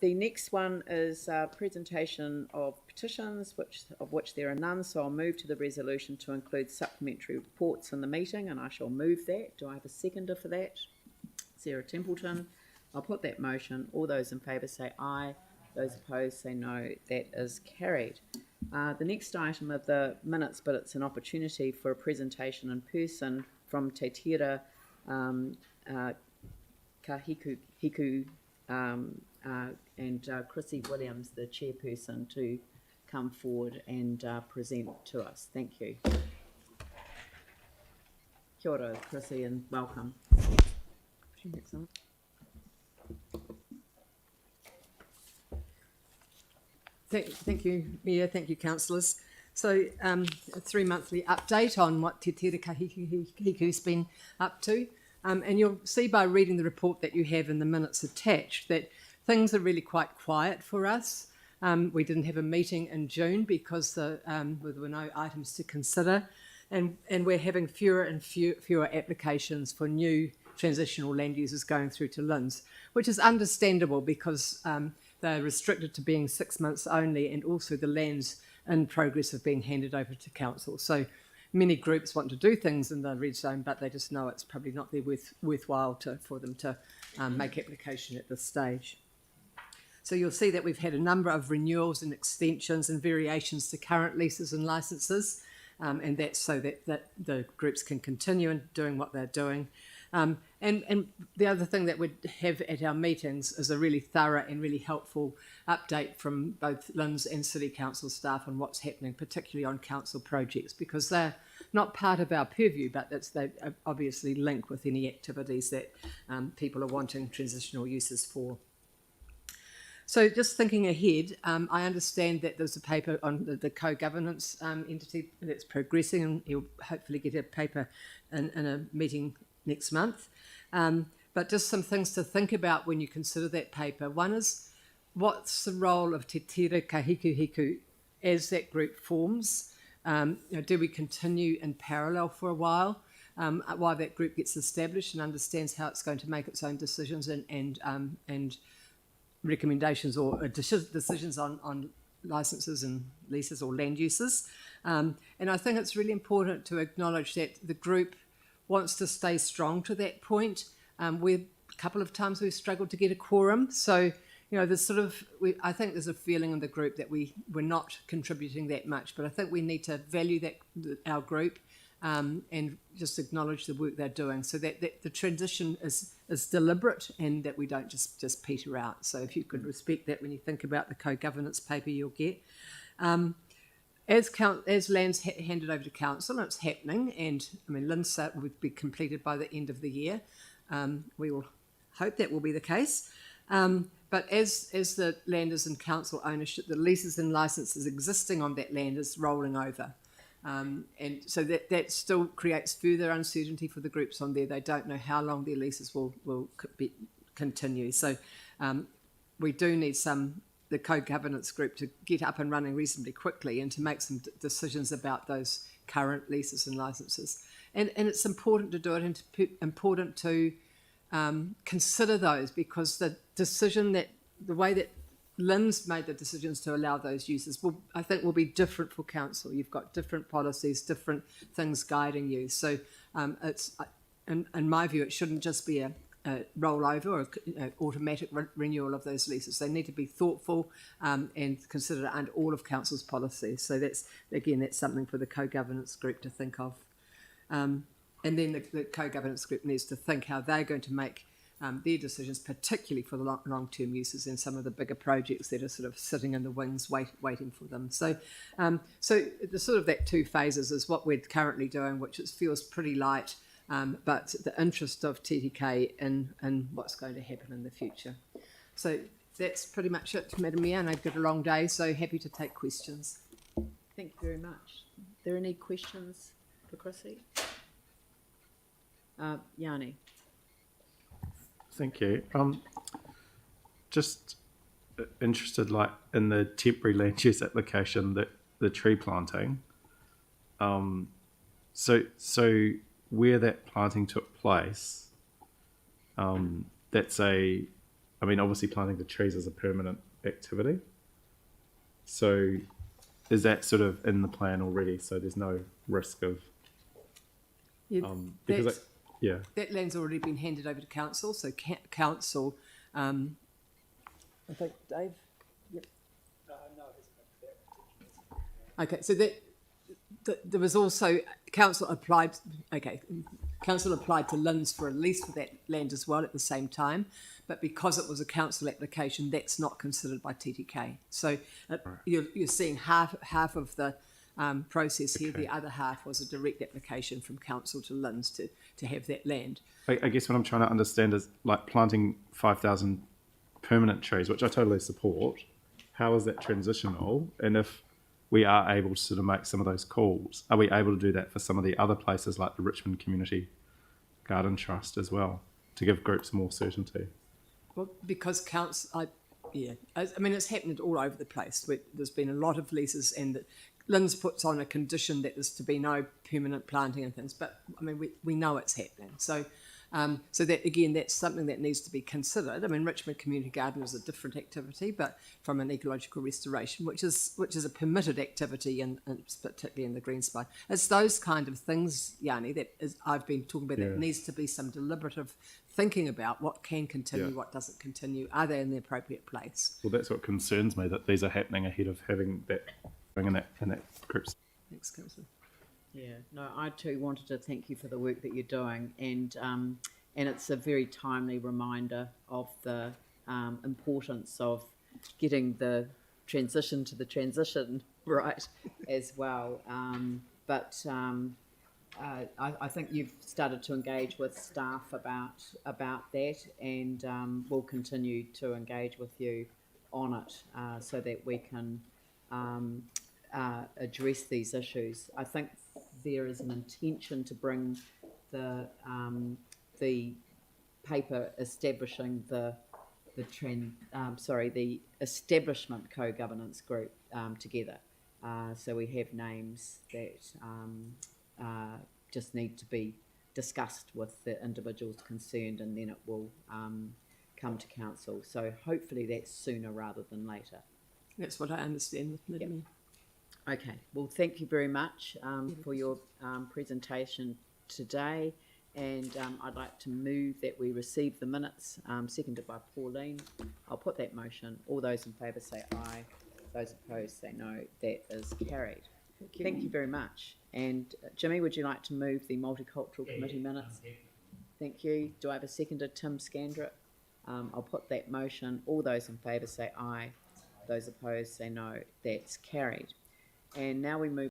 The next one is a presentation of petitions, of which there are none, so I'll move to the resolution to include supplementary reports in the meeting, and I shall move that. Do I have a seconder for that? Sarah Templeton. I'll put that motion. All those in favour say aye. Those opposed say no. That is carried. The next item are the minutes, but it's an opportunity for a presentation in person from Te Tira Kahiku and Chrissy Williams, the chairperson, to come forward and present to us. Thank you. Kia ora, Chrissy, and welcome. Thank you, Mayor. Thank you, councillors. So, a 3-monthly update on what Te Tira Kahiku's been up to. And you'll see by reading the report that you have in the minutes attached that things are really quite quiet for us. We didn't have a meeting in June because there were no items to consider. And we're having fewer and fewer applications for new transitional land users going through to LINZ, which is understandable because they're restricted to being 6 months only, and also the land's in progress of being handed over to council. So many groups want to do things in the red zone, but they just know it's probably not worthwhile for them to make application at this stage. So you'll see that we've had a number of renewals and extensions and variations to current leases and licences, and that's so that the groups can continue in doing what they're doing. And the other thing that we'd have at our meetings is a really thorough and really helpful update from both LINZ and City Council staff on what's happening, particularly on council projects, because they're not part of our purview, but they obviously link with any activities that people are wanting transitional uses for. So just thinking ahead, I understand that there's a paper on the co-governance entity that's progressing, and you'll hopefully get a paper in a meeting next month. But just some things to think about when you consider that paper. One is, what's the role of Te Tira Kahikuhiku as that group forms? Do we continue in parallel for a while that group gets established and understands how it's going to make its own decisions and recommendations or decisions on licences and leases or land uses? And I think it's really important to acknowledge that the group wants to stay strong to that point. A couple of times we've struggled to get a quorum, so there's I think there's a feeling in the group that we're not contributing that much, but I think we need to value our group and just acknowledge the work they're doing, so that the transition is deliberate and that we don't just peter out. So if you could respect that when you think about the co-governance paper you'll get. As land's handed over to council, and it's happening, and LINZ will be completed by the end of the year. We will hope that will be the case. But as the land is in council ownership, the leases and licences existing on that land is rolling over. And so that still creates further uncertainty for the groups on there. They don't know how long their leases will continue. So we do need the co-governance group to get up and running reasonably quickly and to make some decisions about those current leases and licences. And it's important to do it, and important to consider those, because the way that LINZ made the decisions to allow those uses I think will be different for council. You've got different policies, different things guiding you. So it's, in my view, it shouldn't just be a rollover or automatic renewal of those leases. They need to be thoughtful and considered under all of council's policies. So that's something for the co-governance group to think of. And then the co-governance group needs to think how they're going to make their decisions, particularly for the long-term uses and some of the bigger projects that are sort of sitting in the wings waiting for them. So the sort of that 2 phases is what we're currently doing, which feels pretty light, but the interest of TTK in what's going to happen in the future. So that's pretty much it, Madam Mayor, and I've got a long day, so happy to take questions. Thank you very much. Are there any questions for Chrissy? Yanni. Thank you. Just interested, like in the temporary land use application, that the tree planting. So where that planting took place, that's a I mean, obviously planting the trees is a permanent activity. So is that sort of in the plan already? So there's no risk of, Yeah, because that's- yeah, that land's already been handed over to council, so council, I think, Dave? Yep. Okay, so there was also, council applied to LINZ for a lease for that land as well at the same time, but because it was a council application, that's not considered by TTK. So you're seeing half of the process here. Okay. The other half was a direct application from council to LINZ to have that land. I guess what I'm trying to understand is like planting 5,000 permanent trees, which I totally support. How is that transitional? And if we are able to sort of make some of those calls, are we able to do that for some of the other places like the Richmond Community Garden Trust as well, to give groups more certainty? Well, because I mean, it's happened all over the place. There's been a lot of leases, and LINZ puts on a condition that there's to be no permanent planting and things. But I mean, we know it's happening. So that again, that's something that needs to be considered. I mean, Richmond Community Garden is a different activity, but from an ecological restoration, which is a permitted activity, and particularly in the green spine. It's those kind of things, Yanni, I've been talking about. That needs to be some deliberative thinking about what can continue, what doesn't continue. Are they in the appropriate place? Well, that's what concerns me, that these are happening ahead of having that in that group. Thanks, Councillor. Yeah, no, I too wanted to thank you for the work that you're doing, and it's a very timely reminder of the importance of getting the transition to the transition right as well. I think you've started to engage with staff about that, and we'll continue to engage with you on it so that we can address these issues. I think there is an intention to bring the paper establishing the establishment co-governance group together. So we have names that just need to be discussed with the individuals concerned, and then it will come to council. So hopefully that's sooner rather than later. That's what I understand. Yep. Okay, well, thank you very much for your presentation today, and I'd like to move that we receive the minutes, seconded by Pauline. I'll put that motion. All those in favour say aye. Those opposed say no. That is carried. Thank you very much. And Jimmy, would you like to move the Multicultural Committee minutes? Thank you. Do I have a seconder? Tim Scandrett. I'll put that motion. All those in favour say aye. Those opposed say no. That's carried. And now we move